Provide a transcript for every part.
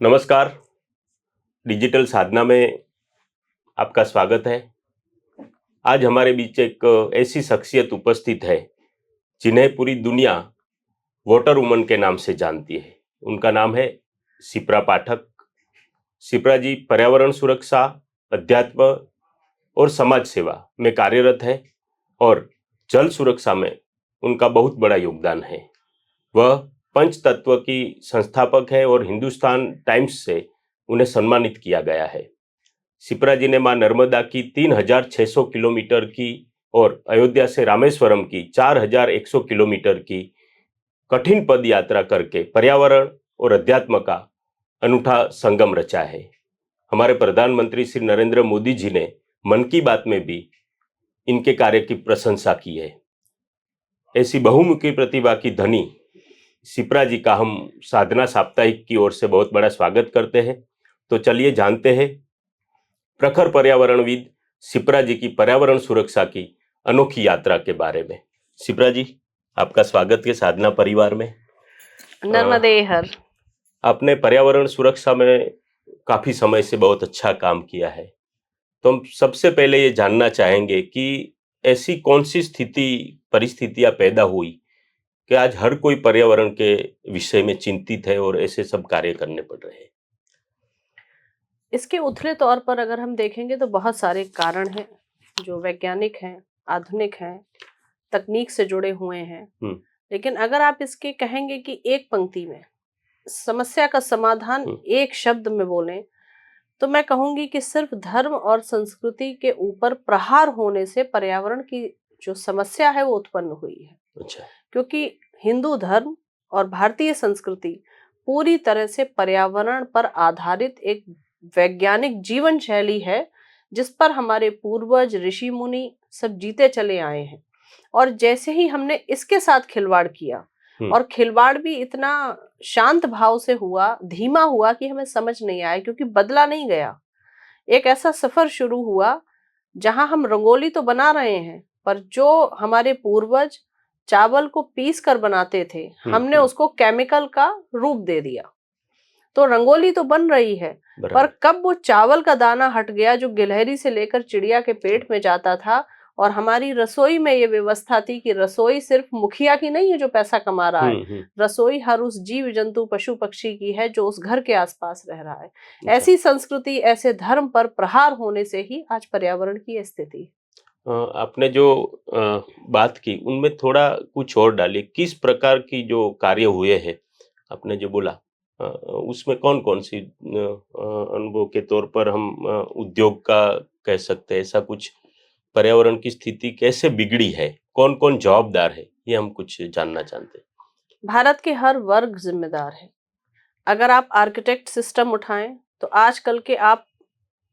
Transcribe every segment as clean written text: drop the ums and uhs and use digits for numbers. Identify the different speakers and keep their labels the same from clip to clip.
Speaker 1: नमस्कार। डिजिटल साधना में आपका स्वागत है। आज हमारे बीच एक ऐसी शख्सियत उपस्थित है जिन्हें पूरी दुनिया वाटर वुमन के नाम से जानती है। उनका नाम है शिप्रा पाठक। शिप्रा जी पर्यावरण सुरक्षा, अध्यात्म और समाज सेवा में कार्यरत है और जल सुरक्षा में उनका बहुत बड़ा योगदान है। वह पंचतत्व की संस्थापक है और हिंदुस्तान टाइम्स से उन्हें सम्मानित किया गया है। शिप्रा जी ने मां नर्मदा की 3,600 किलोमीटर की और अयोध्या से रामेश्वरम की 4,100 किलोमीटर की कठिन पद यात्रा करके पर्यावरण और अध्यात्म का अनूठा संगम रचा है। हमारे प्रधानमंत्री श्री नरेंद्र मोदी जी ने मन की बात में भी इनके कार्य की प्रशंसा की है। ऐसी बहुमुखी प्रतिभा की धनी शिप्रा जी का हम साधना साप्ताहिक की ओर से बहुत बड़ा स्वागत करते हैं। तो चलिए जानते हैं प्रखर पर्यावरणविद शिप्रा जी की पर्यावरण सुरक्षा की अनोखी यात्रा के बारे में। शिप्रा जी, आपका स्वागत है साधना परिवार में।
Speaker 2: नर्मदे हर।
Speaker 1: आपने पर्यावरण सुरक्षा में काफी समय से बहुत अच्छा काम किया है। तो हम सबसे पहले ये जानना चाहेंगे कि ऐसी कौन सी परिस्थितियां पैदा हुई कि आज हर कोई पर्यावरण के विषय में चिंतित है और ऐसे सब कार्य करने पड़ रहे हैं।
Speaker 2: इसके उथले तौर पर अगर हम देखेंगे तो बहुत सारे कारण हैं जो वैज्ञानिक हैं, आधुनिक हैं, तकनीक से जुड़े हुए हैं। लेकिन अगर आप इसके कहेंगे कि एक पंक्ति में समस्या का समाधान एक शब्द में बोलें तो मैं कहूंगी कि सिर्फ धर्म और संस्कृति के ऊपर प्रहार होने से पर्यावरण की जो समस्या है वो उत्पन्न हुई है।
Speaker 1: अच्छा।
Speaker 2: क्योंकि हिंदू धर्म और भारतीय संस्कृति पूरी तरह से पर्यावरण पर आधारित एक वैज्ञानिक जीवन शैली है जिस पर हमारे पूर्वज ऋषि मुनि सब जीते चले आए हैं। और जैसे ही हमने इसके साथ खिलवाड़ किया और खिलवाड़ भी इतना शांत भाव से हुआ, धीमा हुआ कि हमें समझ नहीं आया, क्योंकि बदला नहीं गया। एक ऐसा सफर शुरू हुआ जहां हम रंगोली तो बना रहे हैं पर जो हमारे पूर्वज चावल को पीस कर बनाते थे हमने उसको केमिकल का रूप दे दिया। तो रंगोली तो बन रही है पर कब वो चावल का दाना हट गया जो गिलहरी से लेकर चिड़िया के पेट में जाता था, और हमारी रसोई में ये व्यवस्था थी कि रसोई सिर्फ मुखिया की नहीं है जो पैसा कमा रहा है, रसोई हर उस जीव जंतु पशु पक्षी की है जो उस घर के आसपास रह रहा है। ऐसी संस्कृति, ऐसे धर्म पर प्रहार होने से ही आज पर्यावरण की स्थिति।
Speaker 1: आपने जो बात की उनमें थोड़ा कुछ और डालिए। किस प्रकार की जो कार्य हुए हैं आपने जो बोला, उसमें कौन कौन सी अनुभव के तौर पर हम उद्योग का कह सकते हैं, ऐसा कुछ पर्यावरण की स्थिति कैसे बिगड़ी है, कौन कौन जवाबदार है, ये हम कुछ जानना चाहते हैं।
Speaker 2: भारत के हर वर्ग जिम्मेदार है। अगर आप आर्किटेक्ट सिस्टम उठाएं तो आजकल के आप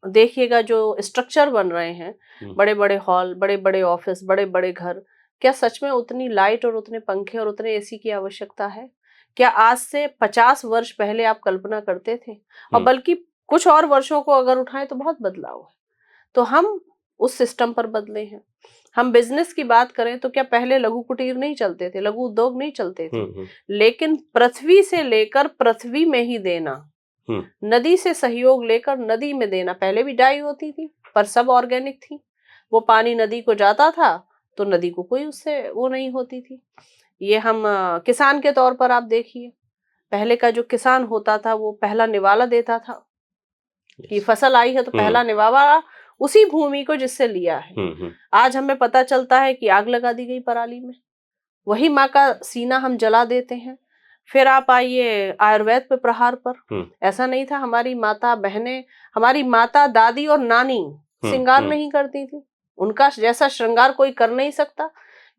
Speaker 2: देखिएगा जो स्ट्रक्चर बन रहे हैं, बड़े बड़े हॉल, बड़े बड़े ऑफिस, बड़े बड़े घर, क्या सच में उतनी लाइट और उतने पंखे और उतने एसी की आवश्यकता है? क्या आज से 50 वर्ष पहले आप कल्पना करते थे? और बल्कि कुछ और वर्षों को अगर उठाएं तो बहुत बदलाव है। तो हम उस सिस्टम पर बदले हैं। हम बिजनेस की बात करें तो क्या पहले लघु कुटीर नहीं चलते थे, लघु उद्योग नहीं चलते थे, लेकिन पृथ्वी से लेकर पृथ्वी में ही देना, नदी से सहयोग लेकर नदी में देना। पहले भी डाई होती थी पर सब ऑर्गेनिक थी। वो पानी नदी को जाता था तो नदी को कोई उससे वो नहीं होती थी। ये हम किसान के तौर पर आप देखिए, पहले का जो किसान होता था वो पहला निवाला देता था कि फसल आई है तो पहला निवाला उसी भूमि को जिससे लिया है। आज हमें पता चलता है कि आग लगा दी गई पराली में, वही माँ का सीना हम जला देते हैं। फिर आप आइए आयुर्वेद पे प्रहार पर। ऐसा नहीं था, हमारी माता बहनें, हमारी माता दादी और नानी श्रृंगार नहीं करती थी। उनका जैसा श्रृंगार कोई कर नहीं सकता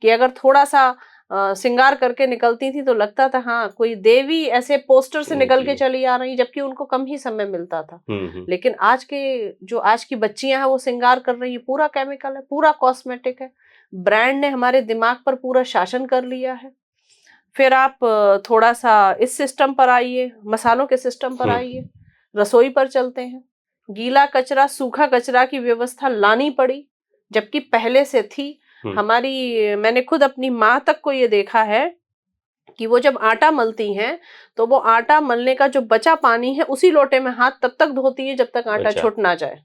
Speaker 2: कि अगर थोड़ा सा श्रृंगार करके निकलती थी तो लगता था हाँ कोई देवी ऐसे पोस्टर से निकल के चली आ रही, जबकि उनको कम ही समय मिलता था। लेकिन आज की बच्चियां हैं वो श्रृंगार कर रही है, पूरा केमिकल है, पूरा कॉस्मेटिक है। ब्रांड ने हमारे दिमाग पर पूरा शासन कर लिया है। फिर आप थोड़ा सा इस सिस्टम पर आइए, मसालों के सिस्टम पर आइए, रसोई पर चलते हैं। गीला कचरा सूखा कचरा की व्यवस्था लानी पड़ी, जबकि पहले से थी। मैंने खुद अपनी माँ तक को ये देखा है कि वो जब आटा मलती हैं तो वो आटा मलने का जो बचा पानी है उसी लोटे में हाथ तब तक धोती है जब तक आटा
Speaker 1: अच्छा।
Speaker 2: छूट ना जाए,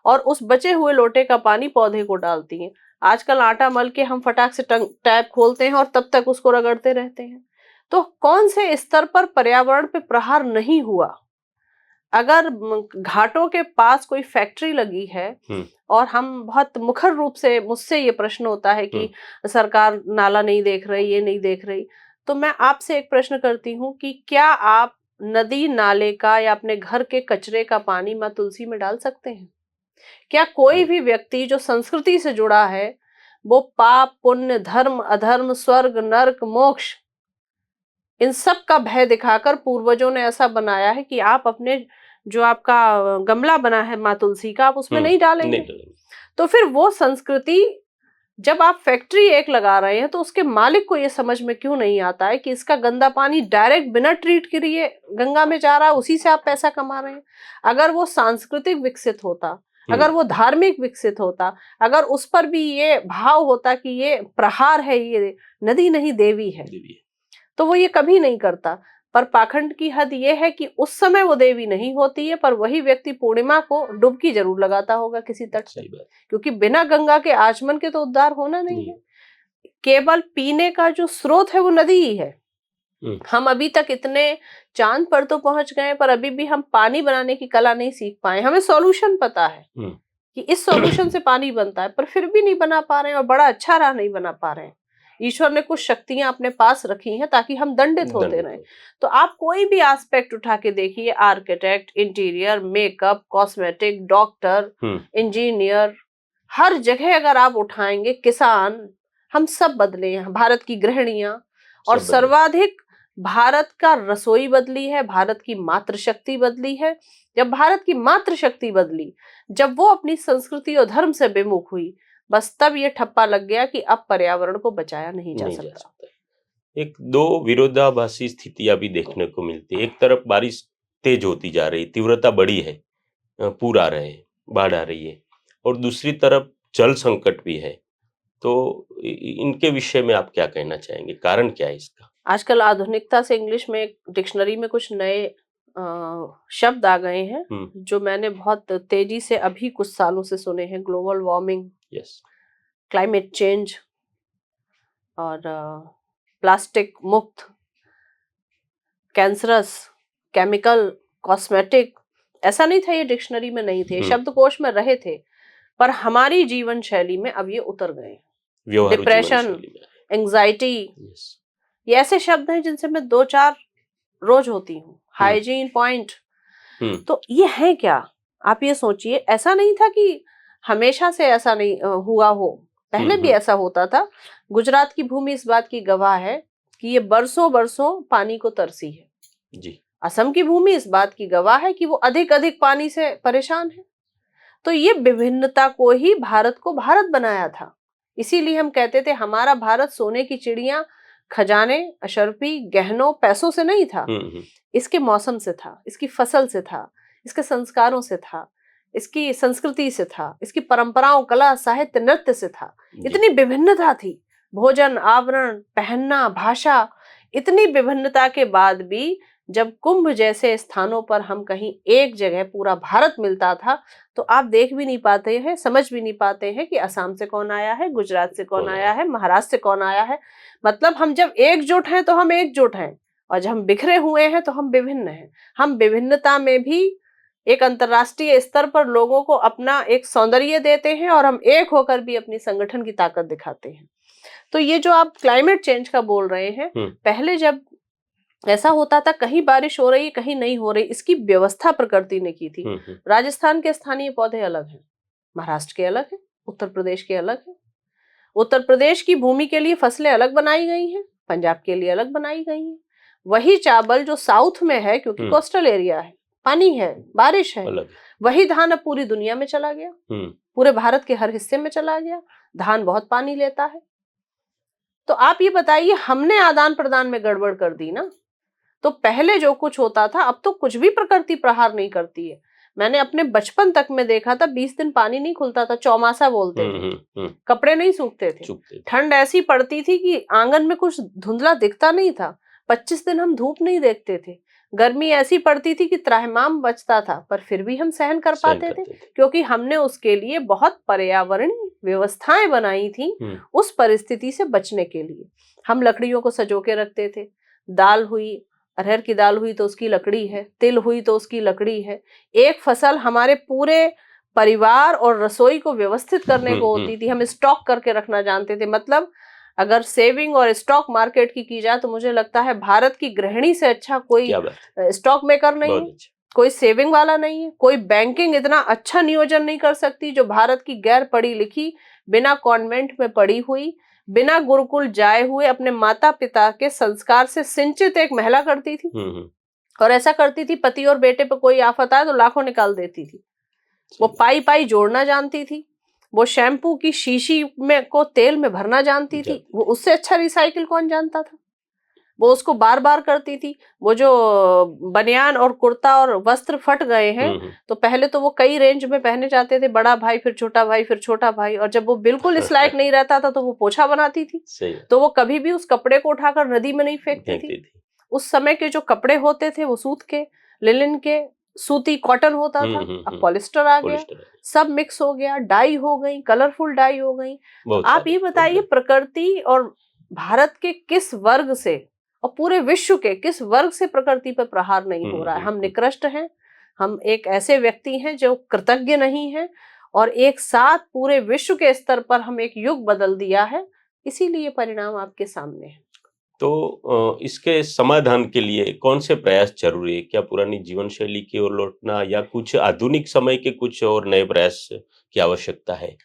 Speaker 2: और उस बचे हुए लोटे का पानी पौधे को डालती हैं। आजकल आटा मल के हम फटाक से टैप खोलते हैं और तब तक उसको रगड़ते रहते हैं। तो कौन से स्तर पर पर्यावरण पे प्रहार नहीं हुआ? अगर घाटों के पास कोई फैक्ट्री लगी है और हम बहुत मुखर रूप से, मुझसे ये प्रश्न होता है कि सरकार नाला नहीं देख रही, ये नहीं देख रही, तो मैं आपसे एक प्रश्न करती हूँ कि क्या आप नदी नाले का या अपने घर के कचरे का पानी माँ तुलसी में डाल सकते हैं? क्या कोई भी व्यक्ति जो संस्कृति से जुड़ा है वो पाप पुण्य धर्म अधर्म स्वर्ग नरक मोक्ष इन सब का भय दिखाकर पूर्वजों ने ऐसा बनाया है कि आप अपने जो आपका गमला बना है माँ तुलसी का, आप उसमें नहीं डालेंगे? तो फिर वो संस्कृति, जब आप फैक्ट्री एक लगा रहे हैं तो उसके मालिक को ये समझ में क्यों नहीं आता है कि इसका गंदा पानी डायरेक्ट बिना ट्रीट किए गंगा में जा रहा है, उसी से आप पैसा कमा रहे हैं? अगर वो सांस्कृतिक विकसित होता, अगर वो धार्मिक विकसित होता, अगर उस पर भी ये भाव होता कि ये प्रहार है, ये नदी नहीं देवी है, तो वो ये कभी नहीं करता। पर पाखंड की हद ये है कि उस समय वो देवी नहीं होती है, पर वही व्यक्ति पूर्णिमा को डुबकी जरूर लगाता होगा किसी तट से, क्योंकि बिना गंगा के आचमन के तो उद्धार होना नहीं है। केवल पीने का जो स्रोत है वो नदी ही है। हम अभी तक इतने चांद पर तो पहुंच गए, पर अभी भी हम पानी बनाने की कला नहीं सीख पाए। हमें सॉल्यूशन पता है कि इस सॉल्यूशन से पानी बनता है, पर फिर भी नहीं बना पा रहे हैं, और बड़ा अच्छा रहा नहीं बना पा रहे हैं। ईश्वर ने कुछ शक्तियां अपने पास रखी हैं ताकि हम दंडित होते रहें। तो आप कोई भी एस्पेक्ट उठा के देखिए, architect, interior, makeup, cosmetic, doctor, engineer, हर जगह अगर आप उठाएंगे, किसान, हम सब बदले हैं। भारत की गृहिणियां, और सर्वाधिक भारत का रसोई बदली है, भारत की मातृशक्ति बदली है। जब भारत की मातृशक्ति बदली, जब वो अपनी संस्कृति और धर्म से विमुख हुई, बस तब ये ठप्पा लग गया कि अब पर्यावरण को बचाया नहीं जा सकता।
Speaker 1: एक दो विरोधाभासी स्थितियां भी देखने को मिलती है। एक तरफ बारिश तेज होती जा रही, तीव्रता बढ़ी है, पूर आ रहे हैं, बाढ़ आ रही है, और दूसरी तरफ जल संकट भी है। तो इनके विषय में आप क्या कहना चाहेंगे? कारण क्या है इसका?
Speaker 2: आजकल आधुनिकता से इंग्लिश में डिक्शनरी में कुछ नए शब्द आ गए हैं जो मैंने बहुत तेजी से अभी कुछ सालों से सुने हैं। ग्लोबल वार्मिंग, क्लाइमेट चेंज, और प्लास्टिक मुक्त, कैंसरस, केमिकल, कॉस्मेटिक। ऐसा नहीं था ये डिक्शनरी में नहीं थे, शब्दकोश में रहे थे, पर हमारी जीवन शैली में अब ये उतर गए। डिप्रेशन, एंजाइटी, ये ऐसे शब्द हैं जिनसे मैं 2-4 रोज होती हूँ। हाइजीन पॉइंट, तो ये है क्या? आप ये सोचिए, ऐसा नहीं था कि हमेशा से ऐसा नहीं हुआ हो, पहले भी ऐसा होता था। गुजरात की भूमि इस बात की गवाह है कि ये बरसों बरसों पानी को तरसी है जी। असम की भूमि इस बात की गवाह है कि वो अधिक अधिक पानी से परेशान है। तो ये विभिन्नता को ही भारत को भारत बनाया था। इसीलिए हम कहते थे हमारा भारत सोने की चिड़िया, खजाने, अशर्फी, गहनों, पैसों से नहीं था, इसके मौसम से था, इसकी फसल से था, इसके संस्कारों से था, इसकी संस्कृति से था, इसकी परंपराओं, कला, साहित्य, नृत्य से था। इतनी विभिन्नता थी, भोजन, आवरण, पहनना, भाषा, इतनी विभिन्नता के बाद भी जब कुंभ जैसे स्थानों पर हम कहीं एक जगह पूरा भारत मिलता था, तो आप देख भी नहीं पाते हैं, समझ भी नहीं पाते हैं कि असम से कौन आया है, गुजरात से कौन आया है, महाराष्ट्र से कौन आया है। मतलब हम जब एकजुट हैं तो हम एकजुट हैं, और जब हम बिखरे हुए हैं तो हम विभिन्न हैं। हम विभिन्नता में भी एक अंतर्राष्ट्रीय स्तर पर लोगों को अपना एक सौंदर्य देते हैं, और हम एक होकर भी अपनी संगठन की ताकत दिखाते हैं। तो ये जो आप क्लाइमेट चेंज का बोल रहे हैं, पहले जब ऐसा होता था कहीं बारिश हो रही कहीं नहीं हो रही, इसकी व्यवस्था प्रकृति ने की थी। राजस्थान के स्थानीय पौधे अलग हैं, महाराष्ट्र के अलग हैं, उत्तर प्रदेश के अलग हैं। उत्तर प्रदेश की भूमि के लिए फसलें अलग बनाई गई हैं, पंजाब के लिए अलग बनाई गई हैं। वही चावल जो साउथ में है, क्योंकि कोस्टल एरिया है, पानी है, बारिश है, वही धान अब पूरी दुनिया में चला गया, पूरे भारत के हर हिस्से में चला गया। धान बहुत पानी लेता है। तो आप ये बताइए, हमने आदान प्रदान में गड़बड़ कर दी ना। तो पहले जो कुछ होता था, अब तो कुछ भी प्रकृति प्रहार नहीं करती है। मैंने अपने बचपन तक में देखा था 20 दिन पानी नहीं खुलता था, चौमासा बोलते थे, कपड़े नहीं सूखते थे, ठंड ऐसी पड़ती थी कि आंगन में कुछ धुंधला दिखता नहीं था। 25 दिन हम धूप नहीं देखते थे, गर्मी ऐसी पड़ती थी कि त्राहिमाम बचता था, पर फिर भी हम सहन कर
Speaker 1: सहन
Speaker 2: पाते थे,
Speaker 1: करते थे।
Speaker 2: क्योंकि हमने उसके लिए बहुत पर्यावरणीय व्यवस्थाएं बनाई थी उस परिस्थिति से बचने के लिए। हम लकड़ियों को सजो के रखते थे, दाल हुई, अरहर की दाल हुई तो उसकी लकड़ी है, तिल हुई तो उसकी लकड़ी है। एक फसल हमारे पूरे परिवार और रसोई को व्यवस्थित करने को होती थी, हम स्टॉक करके रखना जानते थे। मतलब अगर सेविंग और स्टॉक मार्केट की जाए तो मुझे लगता है भारत की गृहिणी से अच्छा कोई
Speaker 1: क्या बात,
Speaker 2: स्टॉक मेकर नहीं
Speaker 1: बहुत
Speaker 2: है,
Speaker 1: अच्छा।
Speaker 2: कोई सेविंग वाला नहीं है, कोई बैंकिंग इतना अच्छा नियोजन नहीं कर सकती जो भारत की गैर पढ़ी लिखी, बिना कॉन्वेंट में पढ़ी हुई, बिना गुरुकुल जाए हुए, अपने माता पिता के संस्कार से सिंचित एक महिला करती थी। और ऐसा करती थी, पति और बेटे पर कोई आफत आए तो लाखों निकाल देती थी। वो पाई पाई जोड़ना जानती थी, वो शैम्पू की शीशी में को तेल में भरना जानती थी, वो उससे अच्छा रिसाइकिल कौन जानता था। वो उसको बार बार करती थी। वो जो बनियान और कुर्ता और वस्त्र फट गए हैं तो पहले तो वो कई रेंज में पहने जाते थे, बड़ा भाई फिर छोटा भाई फिर छोटा भाई, और जब वो बिल्कुल इस लायक नहीं रहता था तो वो पोछा बनाती थी। तो वो कभी भी उस कपड़े को उठाकर नदी में नहीं फेंकती थी। उस समय के जो कपड़े होते थे वो सूत के, लिनन के, सूती कॉटन होता था। अब पॉलिस्टर आ गया, सब मिक्स हो गया, डाई हो गई, कलरफुल डाई हो गई। आप ये बताइए, प्रकृति और भारत के किस वर्ग से और पूरे विश्व के किस वर्ग से प्रकृति पर प्रहार नहीं हो रहा है। हम निकृष्ट हैं, हम एक ऐसे व्यक्ति हैं जो कृतज्ञ नहीं है, और एक साथ पूरे विश्व के स्तर पर हम एक युग बदल दिया है, इसीलिए परिणाम आपके सामने है।
Speaker 1: तो इसके समाधान के लिए कौन से प्रयास जरूरी है? क्या पुरानी जीवन शैली की ओर लौटना या कुछ आधुनिक समय के कुछ और नए प्रयास की आवश्यकता है?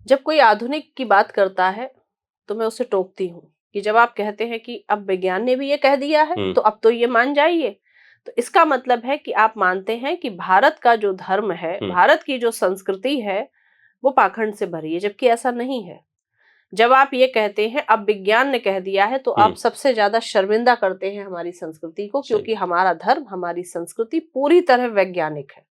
Speaker 2: जब कोई आधुनिक की बात करता है तो मैं उसे टोकती हूँ कि जब आप कहते हैं कि अब विज्ञान ने भी ये कह दिया है तो अब तो ये मान जाइए, तो इसका मतलब है कि आप मानते हैं कि भारत का जो धर्म है, भारत की जो संस्कृति है, वो पाखंड से भरी है, जबकि ऐसा नहीं है। जब आप ये कहते हैं अब विज्ञान ने कह दिया है तो आप सबसे ज्यादा शर्मिंदा करते हैं हमारी संस्कृति को, क्योंकि हमारा धर्म, हमारी संस्कृति पूरी तरह वैज्ञानिक है।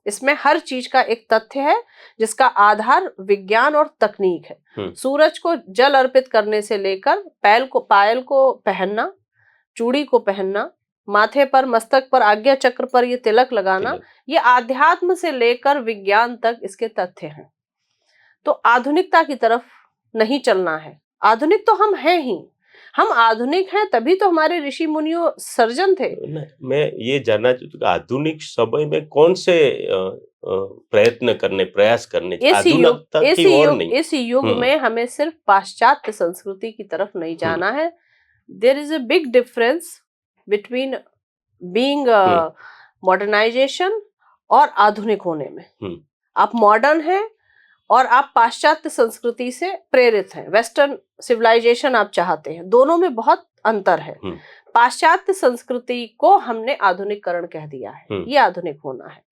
Speaker 2: इसमें हर चीज का एक तथ्य है जिसका आधार विज्ञान और तकनीक है। सूरज को जल अर्पित करने से लेकर पायल को पहनना, चूड़ी को पहनना, माथे पर, मस्तक पर, आज्ञा चक्र पर ये तिलक लगाना, ये आध्यात्म से लेकर विज्ञान तक इसके तथ्य हैं। तो आधुनिकता की तरफ नहीं चलना है। आधुनिक तो हम हैं ही, हम आधुनिक हैं तभी तो हमारे ऋषि मुनियों सर्जन थे।
Speaker 1: मैं ये जानना चाहता हूँ, आधुनिक समय में कौन से प्रयास करने
Speaker 2: इस युग में हमें सिर्फ पाश्चात्य संस्कृति की तरफ नहीं जाना है। There is a big difference between being modernisation और आधुनिक होने में। आप मॉडर्न हैं और आप पाश्चात्य संस्कृति से प्रेरित हैं, वेस्टर्न सिविलाइजेशन आप चाहते हैं, दोनों में बहुत अंतर है। पाश्चात्य संस्कृति को हमने आधुनिकरण कह दिया है, ये आधुनिक होना है।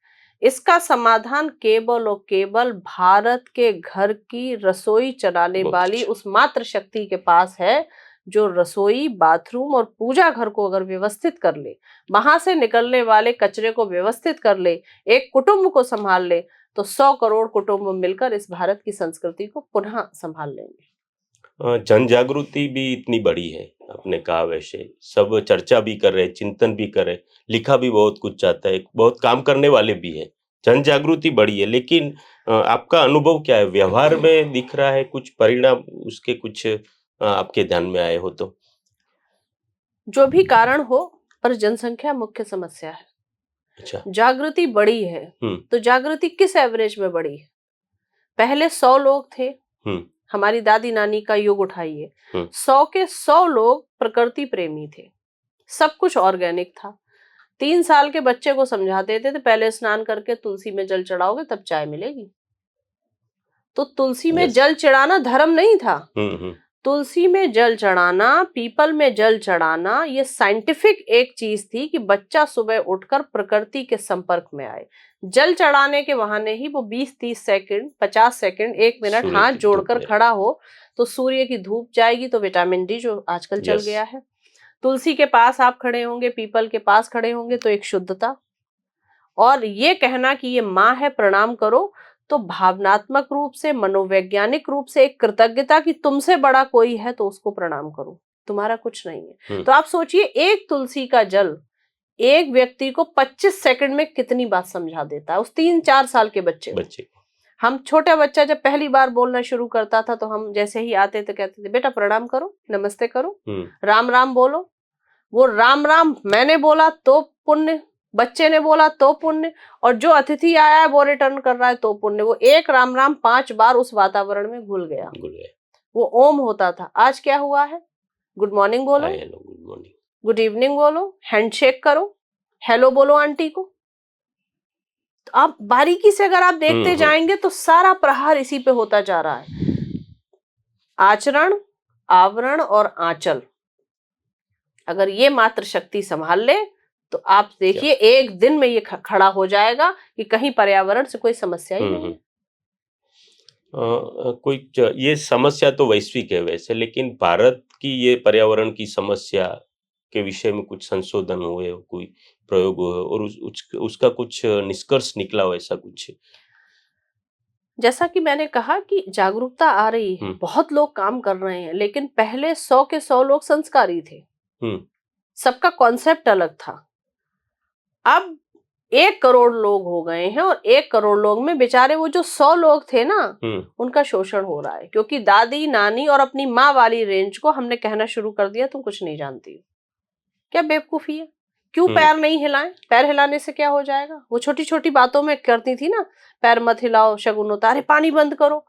Speaker 2: इसका समाधान केवल और केवल भारत के घर की रसोई चलाने वाली उस मात्र शक्ति के पास है जो रसोई, बाथरूम और पूजा घर को अगर व्यवस्थित कर ले, वहां से निकलने वाले कचरे को व्यवस्थित कर ले, एक कुटुंब को संभाल ले, तो 100 करोड़ कुटुंब मिलकर इस भारत की संस्कृति को पुनः संभाल लेंगे।
Speaker 1: जन जागृति भी इतनी बड़ी है, आपने कहा, वैसे सब चर्चा भी कर रहे, चिंतन भी कर रहे, लिखा भी बहुत कुछ चाहता है, बहुत काम करने वाले भी है, जन जागृति बड़ी है, लेकिन आपका अनुभव क्या है? व्यवहार में दिख रहा है कुछ परिणाम उसके, कुछ आपके ध्यान में आए हो तो?
Speaker 2: जो भी कारण हो, पर जनसंख्या मुख्य समस्या है।
Speaker 1: अच्छा।
Speaker 2: जागृति बड़ी है तो जागृति किस एवरेज में बड़ी है? पहले 100 लोग थे, हमारी दादी नानी का युग उठाइए, 100 के 100 लोग प्रकृति प्रेमी थे, सब कुछ ऑर्गेनिक था। 3 साल के बच्चे को समझा देते थे पहले स्नान करके तुलसी में जल चढ़ाओगे तब चाय मिलेगी। तो तुलसी में जल चढ़ाना धर्म नहीं था। तुलसी में जल चढ़ाना, पीपल में जल चढ़ाना, ये साइंटिफिक एक चीज थी कि बच्चा सुबह उठकर प्रकृति के संपर्क में आए। जल चढ़ाने के बहाने ही वो 20-30 सेकंड, 50 सेकंड, 1 मिनट हाथ जोड़कर खड़ा हो तो सूर्य की धूप जाएगी, तो विटामिन डी जो आजकल चल गया है। तुलसी के पास आप खड़े होंगे, पीपल के पास खड़े होंगे तो एक शुद्धता, और ये कहना कि ये माँ है प्रणाम करो, तो भावनात्मक रूप से, मनोवैज्ञानिक रूप से एक कृतज्ञता कि तुमसे बड़ा कोई है तो उसको प्रणाम करो। तुम्हारा कुछ नहीं है।
Speaker 1: हम्म।
Speaker 2: तो आप सोचिए, एक तुलसी का जल एक व्यक्ति को 25 सेकंड में कितनी बात समझा देता है, उस 3-4 साल के बच्चे को।
Speaker 1: बच्चे
Speaker 2: हम छोटा बच्चा जब पहली बार बोलना शुरू करता था तो हम जैसे ही आते थे कहते थे बेटा प्रणाम करो, नमस्ते करो, राम राम बोलो। वो राम राम मैंने बोला तो पुण्य, बच्चे ने बोला तो पुण्य, और जो अतिथि आया है वो रिटर्न कर रहा है तो पुण्य। वो एक राम राम 5 बार उस वातावरण में घुल गया। वो ओम होता था। आज क्या हुआ है? गुड मॉर्निंग बोलो,
Speaker 1: गुड मॉर्निंग,
Speaker 2: गुड इवनिंग बोलो, हैंडशेक करो, हेलो बोलो आंटी को। तो आप बारीकी से अगर आप देखते जाएंगे तो सारा प्रहार इसी पे होता जा रहा है। आचरण, आवरण और आंचल, अगर ये मात्र शक्ति संभाल ले तो आप देखिए एक दिन में ये खड़ा हो जाएगा कि कहीं पर्यावरण से कोई समस्या ही नहीं है।
Speaker 1: ये समस्या तो वैश्विक है वैसे, लेकिन भारत की ये पर्यावरण की समस्या के विषय में कुछ संशोधन हुए, कोई प्रयोग हुए और उसका कुछ निष्कर्ष निकला हो, ऐसा कुछ?
Speaker 2: जैसा कि मैंने कहा कि जागरूकता आ रही है, बहुत लोग काम कर रहे हैं, लेकिन पहले 100 के 100 लोग संस्कारी थे, सबका कॉन्सेप्ट अलग था। अब 1 करोड़ लोग हो गए हैं और 1 करोड़ लोग में बेचारे वो जो 100 लोग थे ना, उनका शोषण हो रहा है, क्योंकि दादी नानी और अपनी माँ वाली रेंज को हमने कहना शुरू कर दिया तुम कुछ नहीं जानती हो। क्या बेवकूफी है? क्यों पैर नहीं हिलाएं? पैर हिलाने से क्या हो जाएगा? वो छोटी छोटी बातों में करती थी ना, पैर मत हिलाओ शगुन होता, अरे पानी बंद करो,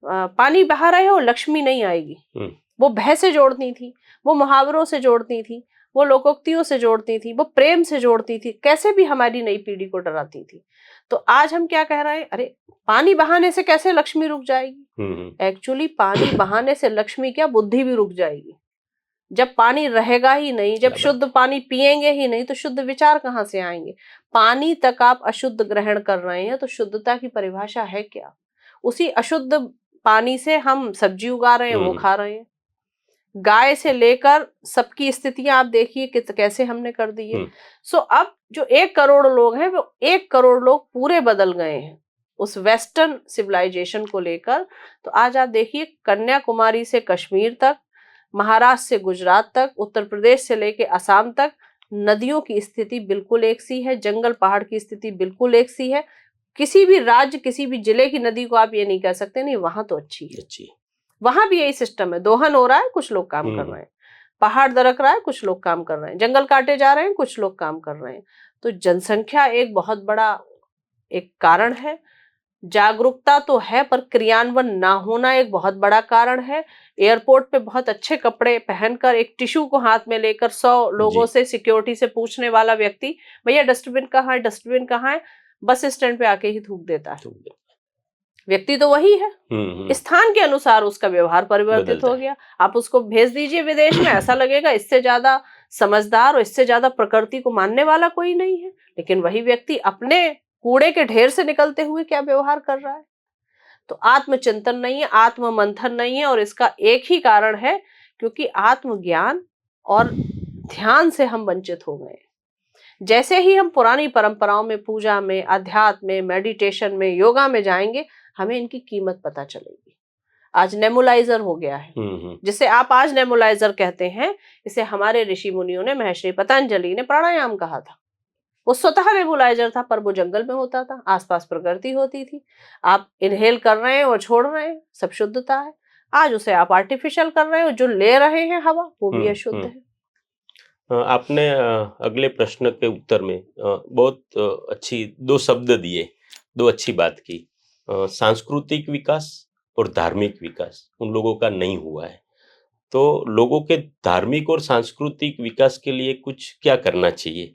Speaker 2: पानी बहा रहे हो लक्ष्मी नहीं आएगी। वो भय से जोड़ती थी, वो मुहावरों से जोड़ती थी, वो लोकोक्तियों से जोड़ती थी, वो प्रेम से जोड़ती थी, कैसे भी हमारी नई पीढ़ी को डराती थी। तो आज हम क्या कह रहे हैं, अरे पानी बहाने से कैसे लक्ष्मी रुक जाएगी? एक्चुअली पानी बहाने से लक्ष्मी क्या, बुद्धि भी रुक जाएगी। जब पानी रहेगा ही नहीं, जब शुद्ध पानी पिएंगे ही नहीं, तो शुद्ध विचार कहाँ से आएंगे? पानी तक आप अशुद्ध ग्रहण कर रहे हैं तो शुद्धता की परिभाषा है क्या? उसी अशुद्ध पानी से हम सब्जी उगा रहे हैं, वो खा रहे हैं। गाय से लेकर सबकी स्थितियां आप देखिए कैसे हमने कर दी है। सो अब जो 1 करोड़ लोग हैं, वो 1 करोड़ लोग पूरे बदल गए हैं उस वेस्टर्न सिविलाइजेशन को लेकर। तो आज आप देखिए कन्याकुमारी से कश्मीर तक, महाराष्ट्र से गुजरात तक, उत्तर प्रदेश से लेके असम तक नदियों की स्थिति बिल्कुल एक सी है, जंगल पहाड़ की स्थिति बिल्कुल एक सी है। किसी भी राज्य, किसी भी जिले की नदी को आप ये नहीं कह सकते नहीं वहां तो अच्छी है। वहां भी यही सिस्टम है, दोहन हो रहा है, कुछ लोग काम कर रहे हैं, पहाड़ दरक रहा है, कुछ लोग काम कर रहे हैं, जंगल काटे जा रहे हैं, कुछ लोग काम कर रहे हैं। तो जनसंख्या एक बहुत बड़ा एक कारण है, जागरूकता तो है पर क्रियान्वयन ना होना एक बहुत बड़ा कारण है। एयरपोर्ट पे बहुत अच्छे कपड़े पहनकर एक टिश्यू को हाथ में लेकर 100 लोगों से सिक्योरिटी से पूछने वाला व्यक्ति, भैया डस्टबिन कहाँ है, डस्टबिन कहाँ है, बस स्टैंड पे आके ही थूक देता है। व्यक्ति तो वही है, स्थान के अनुसार उसका व्यवहार परिवर्तित हो गया। आप उसको भेज दीजिए विदेश में, ऐसा लगेगा इससे ज्यादा समझदार और इससे ज्यादा प्रकृति को मानने वाला कोई नहीं है। लेकिन वही व्यक्ति अपने कूड़े के ढेर से निकलते हुए क्या व्यवहार कर रहा है? तो आत्मचिंतन नहीं है, आत्म मंथन नहीं है, और इसका एक ही कारण है, क्योंकि आत्मज्ञान और ध्यान से हम वंचित हो गए। जैसे ही हम पुरानी परंपराओं में, पूजा में, अध्यात्म में, मेडिटेशन में, योगा में जाएंगे, हमें इनकी कीमत पता चलेगी। आज नेबुलाइजर हो गया है, जिसे आप आज नेबुलाइजर कहते हैं, इसे हमारे ऋषि मुनियों ने, महर्षि पतंजलि ने प्राणायाम कहा था। वो स्वतः नेबुलाइजर था, पर वो जंगल में होता था, आसपास प्रकृति होती थी। आप इनहेल कर रहे हैं और छोड़ रहे हैं, सब शुद्धता है। आज उसे आप आर्टिफिशियल कर रहे हो, जो ले रहे हैं हवा वो भी अशुद्ध है।
Speaker 1: आपने अगले प्रश्न के उत्तर में बहुत अच्छी 2 शब्द दिए, 2 अच्छी बात की। सांस्कृतिक विकास और धार्मिक विकास उन लोगों का नहीं हुआ है, तो लोगों के धार्मिक और सांस्कृतिक विकास के लिए कुछ क्या करना चाहिए?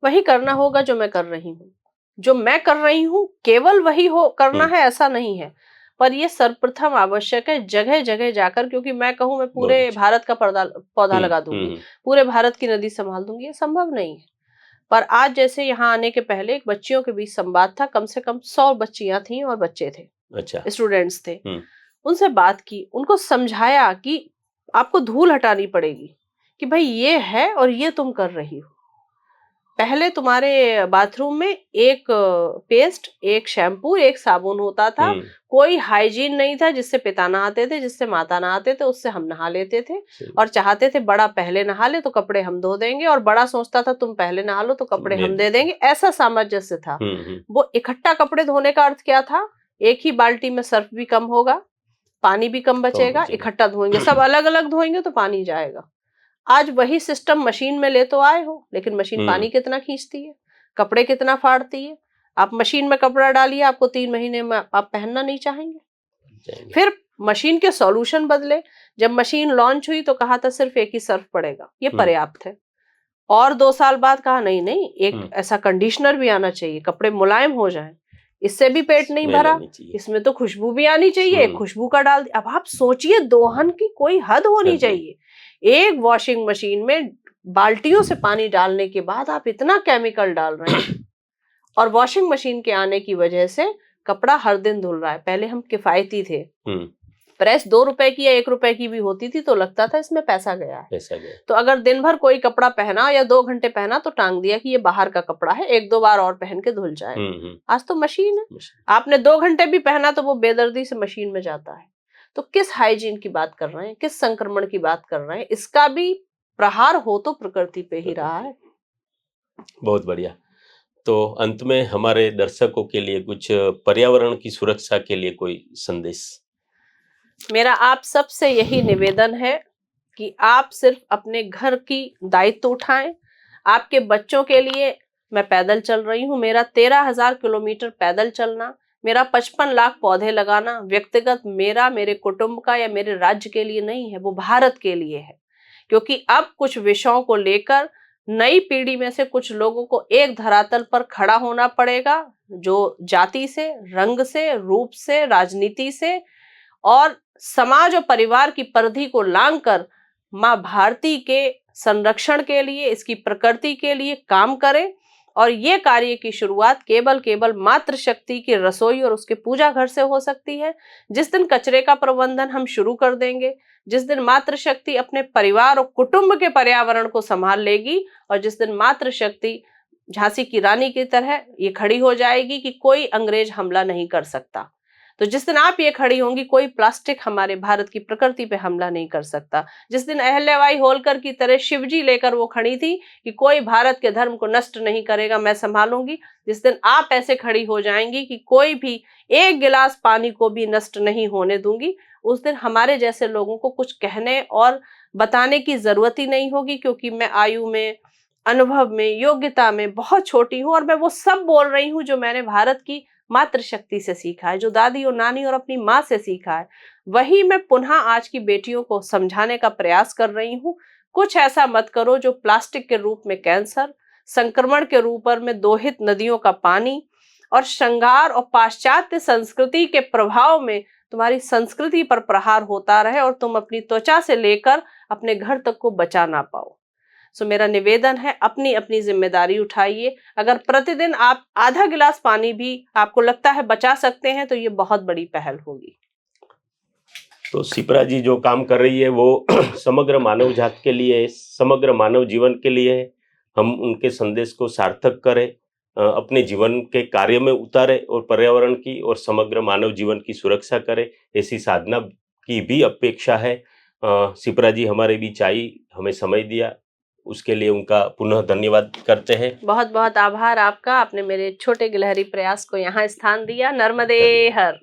Speaker 2: वही करना होगा जो मैं कर रही हूँ। जो मैं कर रही हूँ केवल वही हो करना है ऐसा नहीं है, पर ये सर्वप्रथम आवश्यक है जगह जगह जाकर। क्योंकि मैं कहूँ मैं पूरे भारत का पौधा लगा दूंगी, पूरे भारत की नदी संभाल दूंगी, ये संभव नहीं है। पर आज जैसे यहाँ आने के पहले एक बच्चियों के बीच संवाद था, कम से कम 100 बच्चियां थी और बच्चे थे,
Speaker 1: अच्छा
Speaker 2: स्टूडेंट्स थे। उनसे बात की, उनको समझाया कि आपको धूल हटानी पड़ेगी कि भाई ये है और ये तुम कर रही हो। पहले तुम्हारे बाथरूम में एक पेस्ट, एक शैम्पू, एक साबुन होता था। कोई हाइजीन नहीं था, जिससे पिता नहाते थे, जिससे माता नहाते थे, उससे हम नहा लेते थे। और चाहते थे बड़ा पहले नहा ले तो कपड़े हम धो देंगे, और बड़ा सोचता था तुम पहले नहा लो तो कपड़े हम दे देंगे। ऐसा सामंजस्य था। वो इकट्ठा कपड़े धोने का अर्थ क्या था? एक ही बाल्टी में सर्फ भी कम होगा, पानी भी कम बचेगा, इकट्ठा धोएंगे, सब अलग अलग धोएंगे तो पानी जाएगा। आज वही सिस्टम मशीन में ले तो आए हो, लेकिन मशीन पानी कितना खींचती है, कपड़े कितना फाड़ती है। आप मशीन में कपड़ा डालिए, आपको 3 महीने में आप पहनना नहीं चाहेंगे। फिर मशीन के सॉल्यूशन बदले। जब मशीन लॉन्च हुई तो कहा था सिर्फ एक ही सर्फ पड़ेगा, ये पर्याप्त है। और 2 साल बाद कहा नहीं नहीं, एक ऐसा कंडीशनर भी आना चाहिए, कपड़े मुलायम हो जाएं। इससे भी पेट नहीं भरा, इसमें तो खुशबू भी आनी चाहिए, खुशबू का डाल दिया। अब आप सोचिए, दोहन की कोई हद होनी चाहिए। एक वॉशिंग मशीन में बाल्टियों से पानी डालने के बाद आप इतना केमिकल डाल रहे हैं, और वॉशिंग मशीन के आने की वजह से कपड़ा हर दिन धुल रहा है। पहले हम किफायती थे, प्रेस 2 रुपए की या 1 रुपए की भी होती थी तो लगता था इसमें पैसा गया है। तो अगर दिन भर कोई कपड़ा पहना या 2 घंटे पहना तो टांग दिया कि ये बाहर का कपड़ा है, 1-2 बार और पहन के धुल जाएगा। आज तो मशीन है, आपने 2 घंटे भी पहना तो वो बेदर्दी से मशीन में जाता है। तो किस हाइजीन की बात कर रहे हैं, किस संक्रमण की बात कर रहे हैं? इसका भी प्रहार हो तो प्रकृति पे ही रहा है।
Speaker 1: बहुत बढ़िया। तो अंत में हमारे दर्शकों के लिए कुछ पर्यावरण की सुरक्षा के लिए कोई संदेश?
Speaker 2: मेरा आप सबसे यही निवेदन है कि आप सिर्फ अपने घर की दायित्व उठाएं। आपके बच्चों के लिए मैं पैदल चल रही हूँ, मेरा 13,000 किलोमीटर पैदल चलना, मेरा 55 लाख पौधे लगाना व्यक्तिगत मेरा, मेरे कुटुंब का या मेरे राज्य के लिए नहीं है, वो भारत के लिए है। क्योंकि अब कुछ विषयों को लेकर नई पीढ़ी में से कुछ लोगों को एक धरातल पर खड़ा होना पड़ेगा, जो जाति से, रंग से, रूप से, राजनीति से और समाज और परिवार की परिधि को लांघकर माँ भारती के संरक्षण के लिए, इसकी प्रकृति के लिए काम करें। और ये कार्य की शुरुआत केवल मातृशक्ति की रसोई और उसके पूजा घर से हो सकती है। जिस दिन कचरे का प्रबंधन हम शुरू कर देंगे, जिस दिन मातृशक्ति अपने परिवार और कुटुंब के पर्यावरण को संभाल लेगी, और जिस दिन मातृशक्ति झांसी की रानी की तरह ये खड़ी हो जाएगी कि कोई अंग्रेज हमला नहीं कर सकता, तो जिस दिन आप ये खड़ी होंगी, कोई प्लास्टिक हमारे भारत की प्रकृति पे हमला नहीं कर सकता। जिस दिन अहल्याबाई होलकर की तरह शिवजी लेकर वो खड़ी थी कि कोई भारत के धर्म को नष्ट नहीं करेगा, मैं संभालूंगी, जिस दिन आप ऐसे खड़ी हो जाएंगी कि कोई भी एक गिलास पानी को भी नष्ट नहीं होने दूंगी, उस दिन हमारे जैसे लोगों को कुछ कहने और बताने की जरूरत ही नहीं होगी। क्योंकि मैं आयु में, अनुभव में, योग्यता में बहुत छोटी हूँ, और मैं वो सब बोल रही हूँ जो मैंने भारत की मातृशक्ति से सीखा है, जो दादी और नानी और अपनी माँ से सीखा है, वही मैं पुनः आज की बेटियों को समझाने का प्रयास कर रही हूँ। कुछ ऐसा मत करो जो प्लास्टिक के रूप में कैंसर, संक्रमण के रूप में दोहित नदियों का पानी और श्रृंगार और पाश्चात्य संस्कृति के प्रभाव में तुम्हारी संस्कृति पर प्रहार होता रहे और तुम अपनी त्वचा से लेकर अपने घर तक को बचा ना पाओ। सो मेरा निवेदन है, अपनी अपनी जिम्मेदारी उठाइए। अगर प्रतिदिन आप आधा गिलास पानी भी आपको लगता है बचा सकते हैं तो ये बहुत बड़ी पहल होगी।
Speaker 1: तो शिप्रा जी जो काम कर रही है वो समग्र मानव जात के लिए, समग्र मानव जीवन के लिए है। हम उनके संदेश को सार्थक करें, अपने जीवन के कार्य में उतारें और पर्यावरण की और समग्र मानव जीवन की सुरक्षा करें, ऐसी साधना की भी अपेक्षा है। शिप्रा जी हमारे बीच आई, हमें समय दिया, उसके लिए उनका पुनः धन्यवाद करते हैं।
Speaker 2: बहुत बहुत आभार आपका, आपने मेरे छोटे गिलहरी प्रयास को यहाँ स्थान दिया। नर्मदे हर।